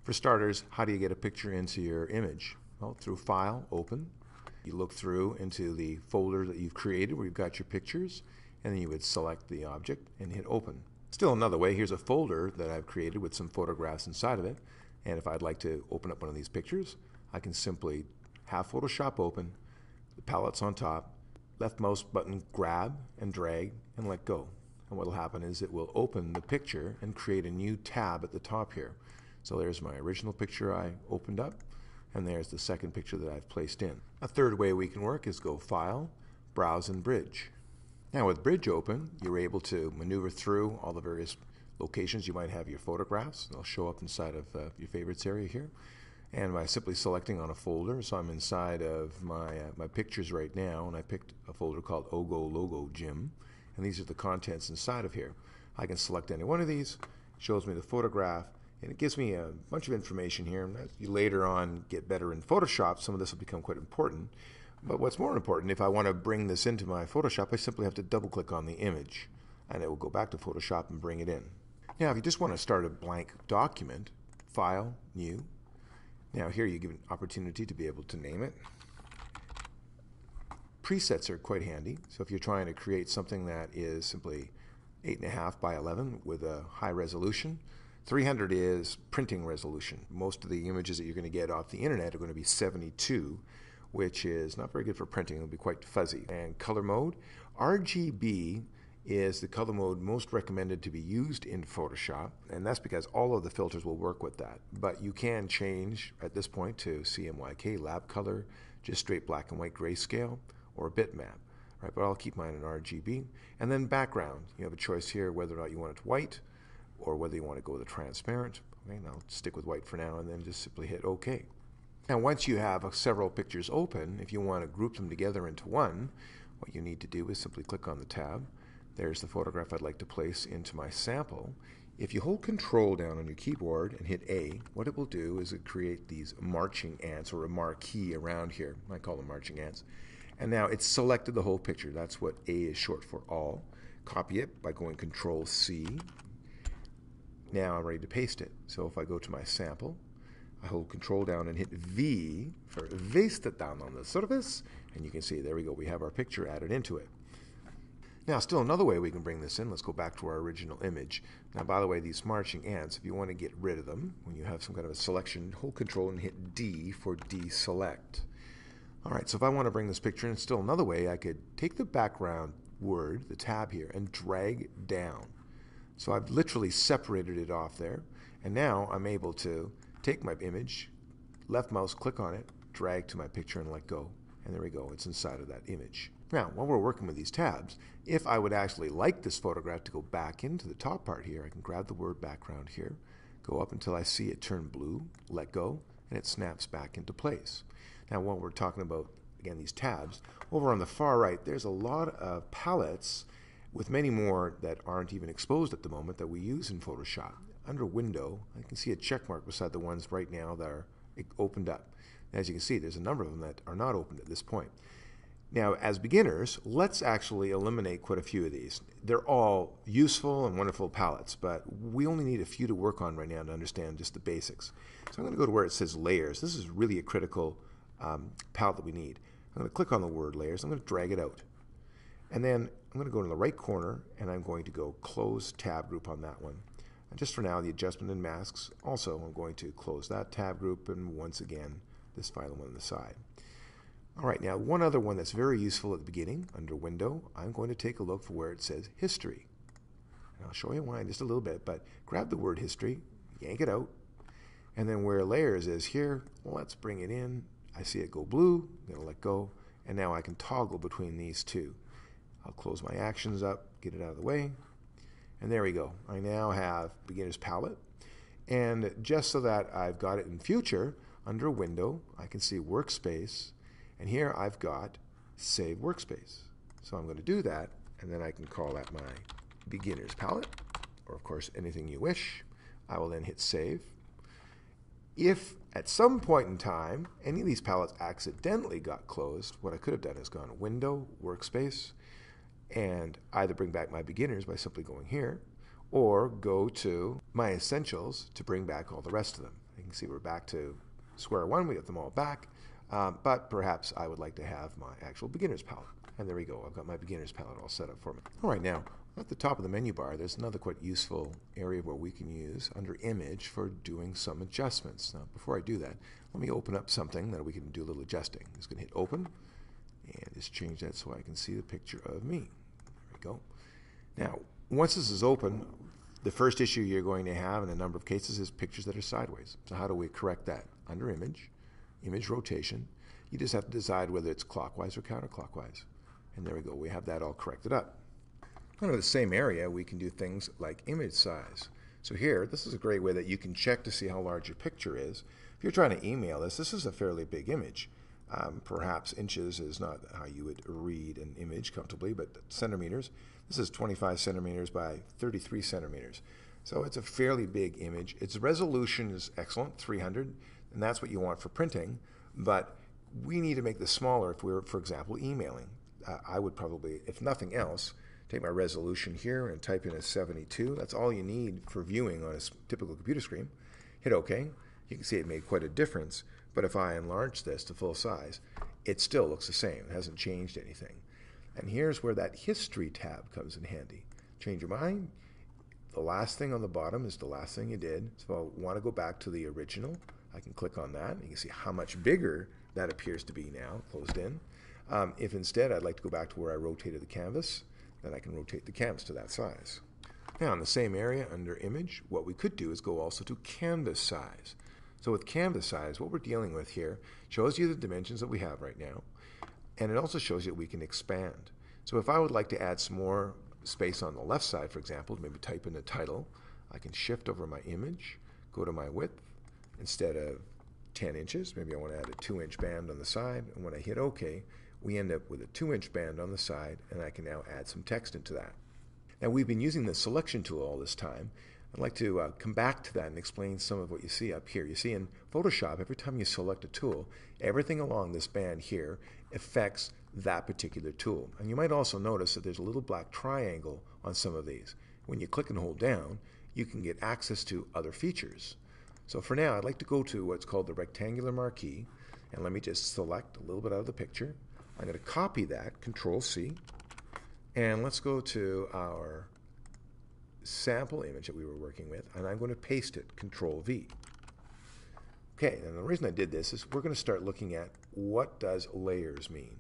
For starters, how do you get a picture into your image? Well, through File, Open. You look through into the folder that you've created where you've got your pictures, and then you would select the object and hit Open. Still another way, here's a folder that I've created with some photographs inside of it, and if I'd like to open up one of these pictures, I can simply have Photoshop open, the palette's on top, left mouse button grab and drag and let go. And what will happen is it will open the picture and create a new tab at the top here. So there's my original picture I opened up, and there's the second picture that I've placed in. A third way we can work is go File, Browse and Bridge. Now with Bridge open, you're able to maneuver through all the various locations you might have your photographs. They'll show up inside of your favorites area here. And by simply selecting on a folder, so I'm inside of my pictures right now, and I picked a folder called Ogo Logo Gym, and these are the contents inside of here. I can select any one of these, shows me the photograph, and it gives me a bunch of information here. And as you later on get better in Photoshop, some of this will become quite important. But what's more important, if I want to bring this into my Photoshop, I simply have to double-click on the image, and it will go back to Photoshop and bring it in. Now, if you just want to start a blank document, File, New. Now here you give an opportunity to be able to name it. Presets are quite handy, so if you're trying to create something that is simply 8.5 by 11 with a high resolution, 300 is printing resolution. Most of the images that you're going to get off the internet are going to be 72, which is not very good for printing. It'll be quite fuzzy. And color mode, RGB is the color mode most recommended to be used in Photoshop, and that's because all of the filters will work with that. But you can change at this point to CMYK, lab color, just straight black and white grayscale, or bitmap. Right, but I'll keep mine in RGB. And then background, you have a choice here whether or not you want it white, or whether you want to go with a transparent. Okay, and I'll stick with white for now, and then just simply hit OK. Now once you have several pictures open, if you want to group them together into one, what you need to do is simply click on the tab. There's the photograph I'd like to place into my sample. If you hold Control down on your keyboard and hit A, what it will do is it create these marching ants, or a marquee around here. I call them marching ants. And now it's selected the whole picture. That's what A is short for, all. Copy it by going Control C. Now I'm ready to paste it. So if I go to my sample, I hold Control down and hit V for paste it down on the surface, and you can see, there we go, we have our picture added into it. Now, still another way we can bring this in, let's go back to our original image. Now, by the way, these marching ants, if you want to get rid of them, when you have some kind of a selection, hold Control and hit D for deselect. All right, so if I want to bring this picture in, still another way, I could take the background word, the tab here, and drag down. So I've literally separated it off there, and now I'm able to take my image, left mouse, click on it, drag to my picture and let go. And there we go, it's inside of that image. Now, while we're working with these tabs, if I would actually like this photograph to go back into the top part here, I can grab the word background here, go up until I see it turn blue, let go, and it snaps back into place. Now, while we're talking about, again, these tabs, over on the far right, there's a lot of palettes with many more that aren't even exposed at the moment that we use in Photoshop. Under Window, I can see a check mark beside the ones right now that are opened up. As you can see, there's a number of them that are not opened at this point. Now, as beginners, let's actually eliminate quite a few of these. They're all useful and wonderful palettes, but we only need a few to work on right now to understand just the basics. So I'm going to go to where it says Layers. This is really a critical palette that we need. I'm going to click on the word Layers. I'm going to drag it out. And then I'm going to go to the right corner, and I'm going to go Close Tab Group on that one. And just for now, the Adjustment and Masks, also I'm going to close that tab group, and once again, this final one on the side. All right, now one other one that's very useful at the beginning, under Window, I'm going to take a look for where it says History. And I'll show you why in just a little bit, but grab the word History, yank it out, and then where Layers is here, let's bring it in. I see it go blue, I'm going to let go, and now I can toggle between these two. I'll close my actions up, get it out of the way, and there we go. I now have Beginner's Palette, and just so that I've got it in future, under Window, I can see Workspace, and here I've got Save Workspace. So I'm going to do that, and then I can call that my Beginner's Palette, or of course anything you wish. I will then hit Save. If at some point in time any of these palettes accidentally got closed, what I could have done is gone Window, Workspace, and either bring back my beginners by simply going here, or go to my essentials to bring back all the rest of them. I can can see we're back to square one. We got them all back. But perhaps I would like to have my actual beginner's palette. And there we go. I've got my beginner's palette all set up for me. All right, now, at the top of the menu bar, there's another quite useful area where we can use under Image for doing some adjustments. Now, before I do that, let me open up something that we can do a little adjusting. I'm just going to hit Open and just change that so I can see the picture of me. There we go. Now, once this is open, the first issue you're going to have in a number of cases is pictures that are sideways. So how do we correct that? Under Image, Image Rotation, you just have to decide whether it's clockwise or counterclockwise. And there we go, we have that all corrected up. Under the same area, we can do things like image size. So here, this is a great way that you can check to see how large your picture is. If you're trying to email this is a fairly big image. Perhaps inches is not how you would read an image comfortably, but centimeters. This is 25 centimeters by 33 centimeters. So it's a fairly big image. Its resolution is excellent, 300, and that's what you want for printing. But we need to make this smaller if we were, for example, emailing. I would probably, if nothing else, take my resolution here and type in a 72. That's all you need for viewing on a typical computer screen. Hit OK. You can see it made quite a difference. But if I enlarge this to full size, it still looks the same. It hasn't changed anything. And here's where that History tab comes in handy. Change your mind. The last thing on the bottom is the last thing you did. So if I want to go back to the original, I can click on that. You can see how much bigger that appears to be now, closed in. If instead I'd like to go back to where I rotated the canvas, then I can rotate the canvas to that size. Now in the same area under Image, what we could do is go also to Canvas Size. So with Canvas Size, what we're dealing with here shows you the dimensions that we have right now, and it also shows you that we can expand. So if I would like to add some more space on the left side, for example, maybe type in a title, I can shift over my image, go to my width, instead of 10 inches, maybe I want to add a 2-inch band on the side, and when I hit OK, we end up with a 2-inch band on the side, and I can now add some text into that. Now we've been using the selection tool all this time. I'd like to come back to that and explain some of what you see up here. You see in Photoshop, every time you select a tool, everything along this band here affects that particular tool. And you might also notice that there's a little black triangle on some of these. When you click and hold down, you can get access to other features. So for now, I'd like to go to what's called the rectangular marquee, and let me just select a little bit out of the picture. I'm going to copy that, Control-C, and let's go to our sample image that we were working with, and I'm going to paste it, Control-V. Okay, and the reason I did this is we're going to start looking at what does layers mean.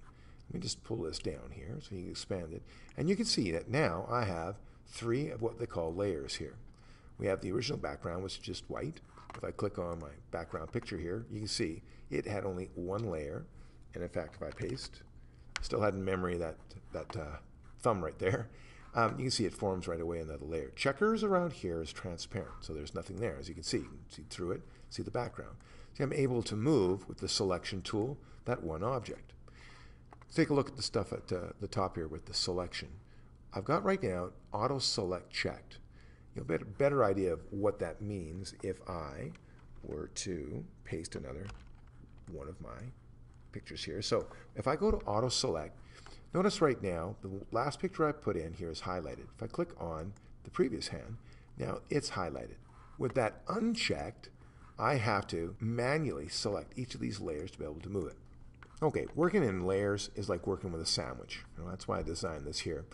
Let me just pull this down here so you can expand it. And you can see that now I have 3 of what they call layers here. We have the original background, which is just white. If I click on my background picture here, you can see it had only 1 layer. And in fact, if I paste, still had in memory that thumb right there. You can see it forms right away another layer. Checkers around here is transparent, so there's nothing there. As you can see through it, see the background. So I'm able to move with the selection tool that one object. Let's take a look at the stuff at the top here with the selection. I've got right now auto select checked. You'll get a better idea of what that means if I were to paste another one of my pictures here. So if I go to auto select, notice right now the last picture I put in here is highlighted. If I click on the previous hand, now it's highlighted. With that unchecked, I have to manually select each of these layers to be able to move it. Okay, working in layers is like working with a sandwich. That's why I designed this here.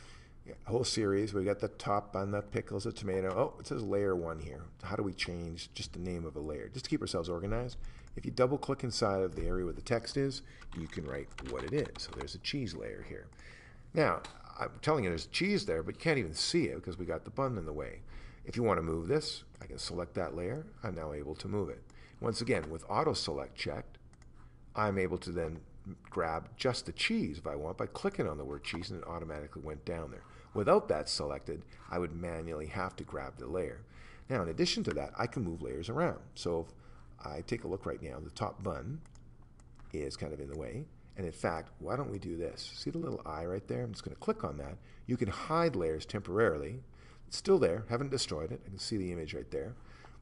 A whole series. We got the top on the pickles, the tomato. Oh, it says layer 1 here. How do we change just the name of a layer? Just to keep ourselves organized. If you double click inside of the area where the text is, you can write what it is. So there's a cheese layer here. Now, I'm telling you there's cheese there, but you can't even see it because we got the bun in the way. If you want to move this, I can select that layer. I'm now able to move it. Once again, with auto select checked, I'm able to then grab just the cheese if I want by clicking on the word cheese, and it automatically went down there. Without that selected, I would manually have to grab the layer. Now, in addition to that, I can move layers around. So if I take a look right now, the top bun is kind of in the way. And in fact, why don't we do this? See the little eye right there? I'm just going to click on that. You can hide layers temporarily. It's still there, haven't destroyed it. I can see the image right there.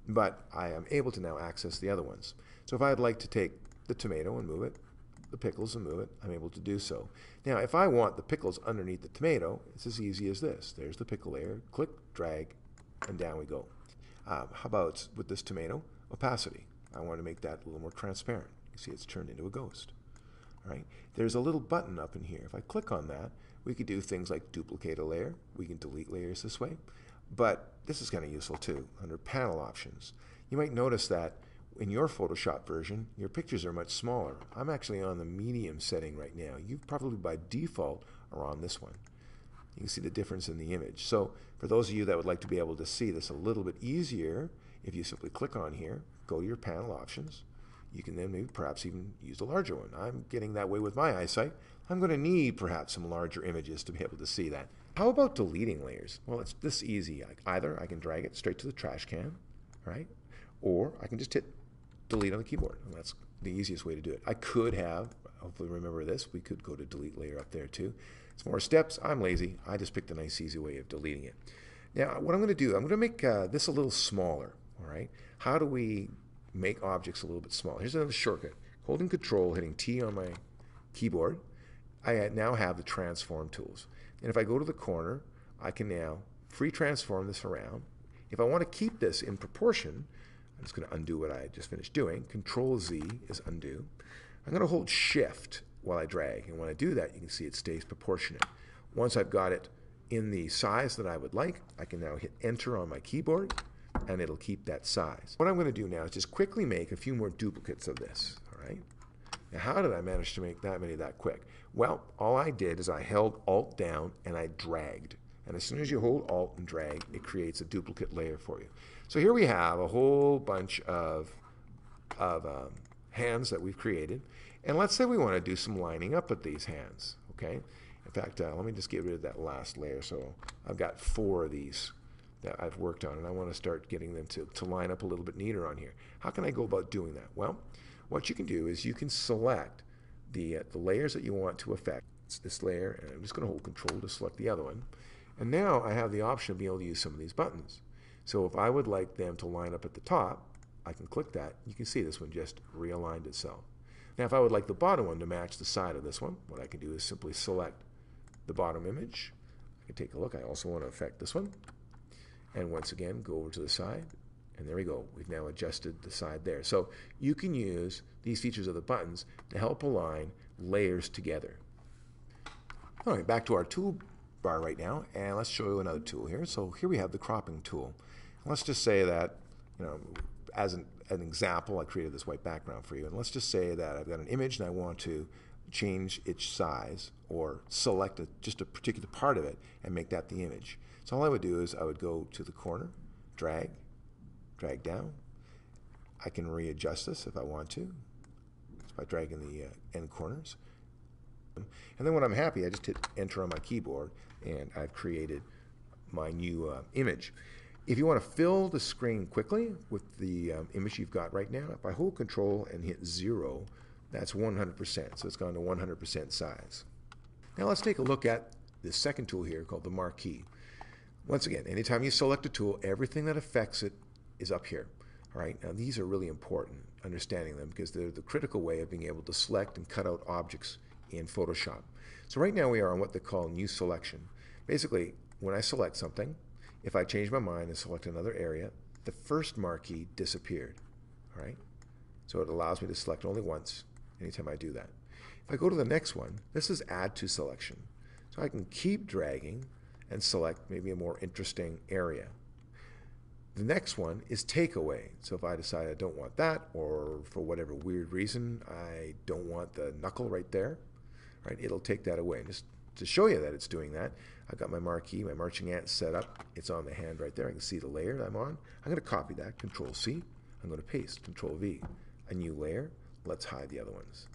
But I am able to now access the other ones. So if I'd like to take the tomato and move it, the pickles and move it, I'm able to do so. Now, if I want the pickles underneath the tomato, it's as easy as this. There's the pickle layer, click, drag, and down we go. How about with this tomato? Opacity. I want to make that a little more transparent. You see it's turned into a ghost. All right. There's a little button up in here. If I click on that, we could do things like duplicate a layer. We can delete layers this way. But this is kind of useful too. Under panel options, you might notice that in your Photoshop version, your pictures are much smaller. I'm actually on the medium setting right now. You probably by default are on this one. You can see the difference in the image. So for those of you that would like to be able to see this a little bit easier, if you simply click on here, go to your panel options, you can then maybe perhaps even use the larger one. I'm getting that way with my eyesight. I'm going to need perhaps some larger images to be able to see that. How about deleting layers? Well, it's this easy. Either I can drag it straight to the trash can, right? Or I can just hit delete on the keyboard. And that's the easiest way to do it. I could have, hopefully remember this, we could go to delete layer up there too. It's more steps. I'm lazy. I just picked a nice easy way of deleting it. Now what I'm going to do, I'm going to make this a little smaller. All right. How do we make objects a little bit smaller? Here's another shortcut. Holding Control, hitting T on my keyboard, I now have the transform tools. And if I go to the corner, I can now free transform this around. If I want to keep this in proportion, I'm just going to undo what I just finished doing. Control Z is undo. I'm going to hold Shift while I drag. And when I do that, you can see it stays proportionate. Once I've got it in the size that I would like, I can now hit Enter on my keyboard, and it'll keep that size. What I'm going to do now is just quickly make a few more duplicates of this. All right. Now, how did I manage to make that many that quick? Well, all I did is I held Alt down and I dragged. And as soon as you hold Alt and drag, it creates a duplicate layer for you. So here we have a whole bunch of hands that we've created. And let's say we want to do some lining up with these hands. Okay. In fact, let me just get rid of that last layer. So I've got 4 of these that I've worked on, and I want to start getting them to line up a little bit neater on here. How can I go about doing that? Well, what you can do is you can select the layers that you want to affect. It's this layer, and I'm just going to hold Control to select the other one. And now I have the option of being able to use some of these buttons. So if I would like them to line up at the top, I can click that. You can see this one just realigned itself. Now if I would like the bottom one to match the side of this one, what I can do is simply select the bottom image. I can take a look. I also want to affect this one. And once again, go over to the side. And there we go. We've now adjusted the side there. So you can use these features of the buttons to help align layers together. All right, back to our toolbar right now, and let's show you another tool here. So here we have the cropping tool. Let's just say that, as an example, I created this white background for you. And let's just say that I've got an image and I want to change its size or select just a particular part of it and make that the image. So all I would do is I would go to the corner, drag down. I can readjust this if I want to, just by dragging the end corners. And then when I'm happy, I just hit Enter on my keyboard, and I've created my new image. If you want to fill the screen quickly with the image you've got right now, if I hold Control and hit 0, that's 100%. So it's gone to 100% size. Now let's take a look at the second tool here called the marquee. Once again, anytime you select a tool, everything that affects it is up here. All right, now these are really important, understanding them, because they're the critical way of being able to select and cut out objects in Photoshop. So right now we are on what they call new selection. Basically, when I select something, if I change my mind and select another area, the first marquee disappeared. All right, so it allows me to select only once anytime I do that. If I go to the next one, this is add to selection. So I can keep dragging and select maybe a more interesting area. The next one is take away. So if I decide I don't want that, or for whatever weird reason I don't want the knuckle right there, right, it'll take that away. Just to show you that it's doing that, I've got my marquee, my marching ant set up. It's on the hand right there. I can see the layer that I'm on. I'm going to copy that, Control C. I'm going to paste, Control V. A new layer. Let's hide the other ones.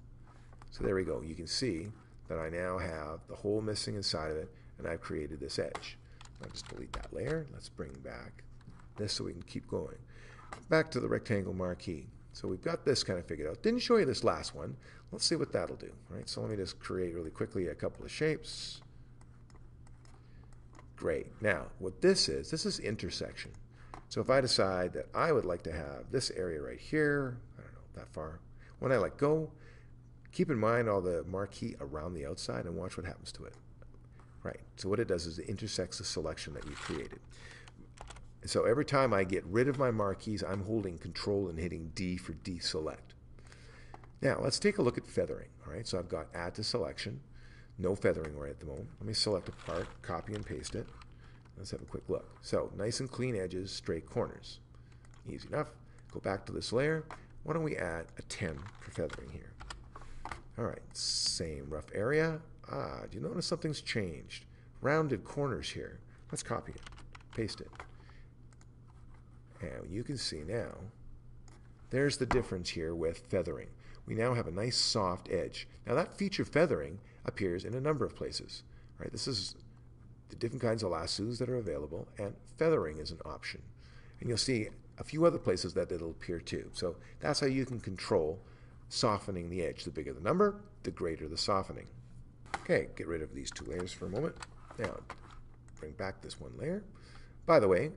So there we go. You can see that I now have the hole missing inside of it, and I've created this edge. I'll just delete that layer. Let's bring back this so we can keep going. Back to the rectangle marquee. So we've got this kind of figured out. Didn't show you this last one. Let's see what that'll do. All right, so let me just create really quickly a couple of shapes. Great. Now, what this is intersection. So if I decide that I would like to have this area right here, I don't know, that far, when I let go, keep in mind all the marquee around the outside and watch what happens to it. Right, so what it does is it intersects the selection that you created. So every time I get rid of my marquees, I'm holding Control and hitting D for deselect. Now let's take a look at feathering. All right, so I've got Add to Selection, no feathering right at the moment. Let me select a part, copy and paste it. Let's have a quick look. So nice and clean edges, straight corners. Easy enough. Go back to this layer. Why don't we add a 10 for feathering here? All right, same rough area. Do you notice something's changed? Rounded corners here. Let's copy it, paste it. And you can see now, there's the difference here with feathering. We now have a nice soft edge. Now that feature feathering appears in a number of places. Right? This is the different kinds of lassos that are available, and feathering is an option. And you'll see a few other places that it'll appear too. So that's how you can control softening the edge. The bigger the number, the greater the softening. Okay, get rid of these two layers for a moment. Now, bring back this one layer. By the way,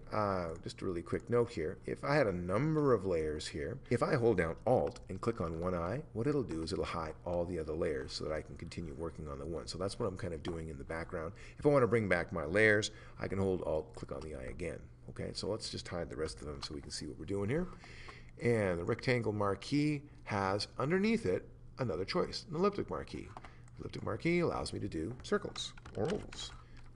just a really quick note here, if I had a number of layers here, if I hold down Alt and click on one eye, what it'll do is it'll hide all the other layers so that I can continue working on the one. So that's what I'm kind of doing in the background. If I want to bring back my layers, I can hold Alt, click on the eye again. Okay, so let's just hide the rest of them so we can see what we're doing here. And the rectangle marquee has underneath it another choice, an elliptic marquee. Elliptic marquee allows me to do circles or ovals.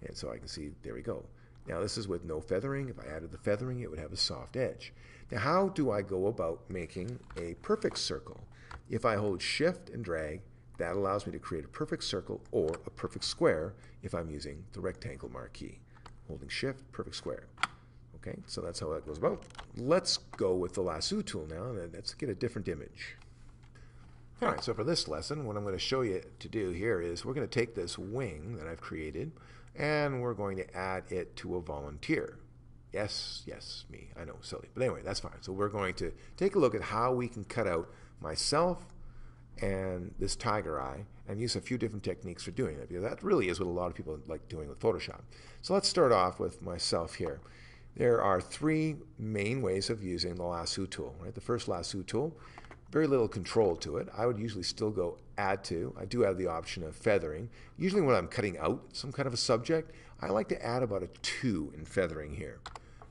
And so I can see, there we go. Now this is with no feathering. If I added the feathering, it would have a soft edge. Now how do I go about making a perfect circle? If I hold Shift and drag, that allows me to create a perfect circle or a perfect square if I'm using the rectangle marquee. Holding Shift, perfect square. Okay, so that's how that goes about. Let's go with the lasso tool now, and let's get a different image. All right, so for this lesson, what I'm going to show you to do here is we're going to take this wing that I've created, and we're going to add it to a volunteer. Yes, me. I know, silly. But anyway, that's fine. So we're going to take a look at how we can cut out myself and this tiger eye and use a few different techniques for doing that, because that really is what a lot of people like doing with Photoshop. So let's start off with myself here. There are three main ways of using the lasso tool. Right? The first lasso tool, very little control to it. I would usually still go Add to. I do have the option of feathering. Usually when I'm cutting out some kind of a subject, I like to add about a 2 in feathering here.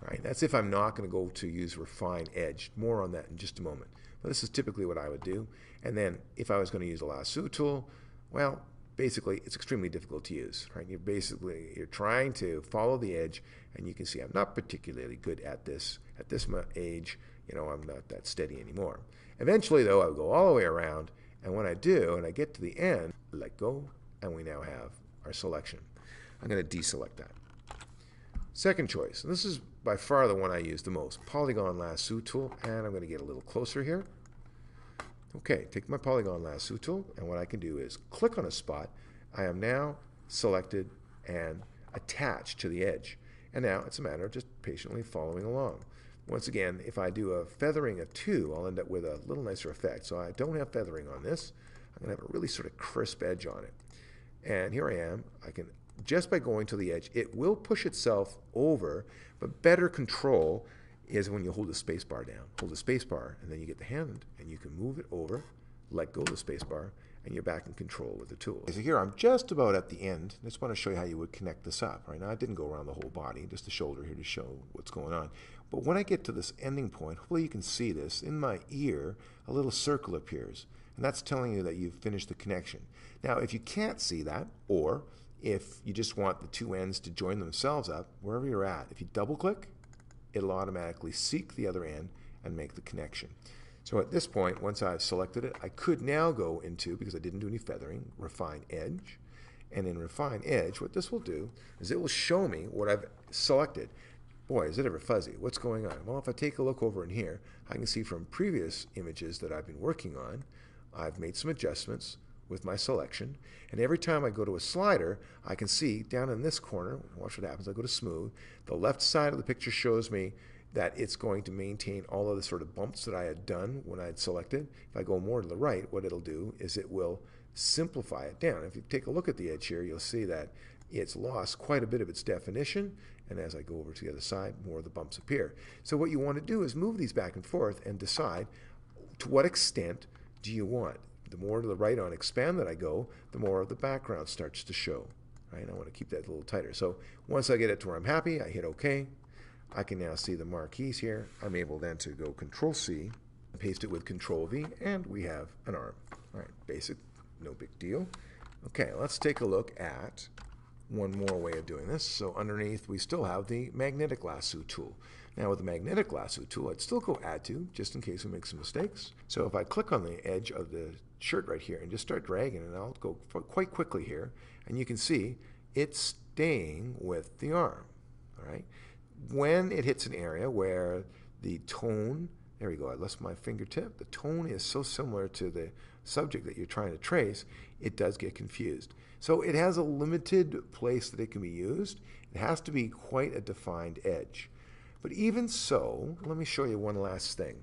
Right? That's if I'm not going to go to use Refine Edge. More on that in just a moment. But this is typically what I would do. And then if I was going to use a lasso tool, well, basically it's extremely difficult to use. Right? You're trying to follow the edge, and you can see I'm not particularly good at this. At this age, I'm not that steady anymore. Eventually, though, I'll go all the way around, and when I do, and I get to the end, let go, and we now have our selection. I'm going to deselect that. Second choice, and this is by far the one I use the most, Polygon Lasso tool, and I'm going to get a little closer here. Okay, take my Polygon Lasso tool, and what I can do is click on a spot. I am now selected and attached to the edge. And now it's a matter of just patiently following along. Once again, if I do a feathering of 2, I'll end up with a little nicer effect. So I don't have feathering on this. I'm going to have a really sort of crisp edge on it. And here I am. I can, just by going to the edge, it will push itself over, but better control is when you hold the space bar down. Hold the space bar, and then you get the hand, and you can move it over, let go of the space bar, and you're back in control with the tool. So here I'm just about at the end. I just want to show you how you would connect this up. Right now I didn't go around the whole body, just the shoulder here to show what's going on. But when I get to this ending point, hopefully you can see this. In my ear, a little circle appears, and that's telling you that you've finished the connection. Now, if you can't see that, or if you just want the two ends to join themselves up, wherever you're at, if you double-click, it'll automatically seek the other end and make the connection. So at this point, once I've selected it, I could now go into, because I didn't do any feathering, Refine Edge. And in Refine Edge, what this will do is it will show me what I've selected. Boy, is it ever fuzzy. What's going on? Well, if I take a look over in here, I can see from previous images that I've been working on, I've made some adjustments with my selection. And every time I go to a slider, I can see down in this corner, watch what happens, I go to Smooth, the left side of the picture shows me that it's going to maintain all of the sort of bumps that I had done when I had selected. If I go more to the right, what it'll do is it will simplify it down. If you take a look at the edge here, you'll see that it's lost quite a bit of its definition, and as I go over to the other side, more of the bumps appear. So what you want to do is move these back and forth and decide to what extent do you want. The more to the right on expand that I go, the more of the background starts to show. Right? I want to keep that a little tighter. So once I get it to where I'm happy, I hit OK. I can now see the marquees here. I'm able then to go Control-C, paste it with Control-V, and we have an arm. All right, basic, no big deal. Okay, let's take a look at one more way of doing this. So underneath, we still have the magnetic lasso tool. Now with the magnetic lasso tool, I'd still go Add To, just in case we make some mistakes. So if I click on the edge of the shirt right here and just start dragging, and I'll go quite quickly here, and you can see it's staying with the arm. All right. When it hits an area where the tone, there we go, I lost my fingertip, the tone is so similar to the subject that you're trying to trace, it does get confused. So it has a limited place that it can be used. It has to be quite a defined edge. But even so, let me show you one last thing.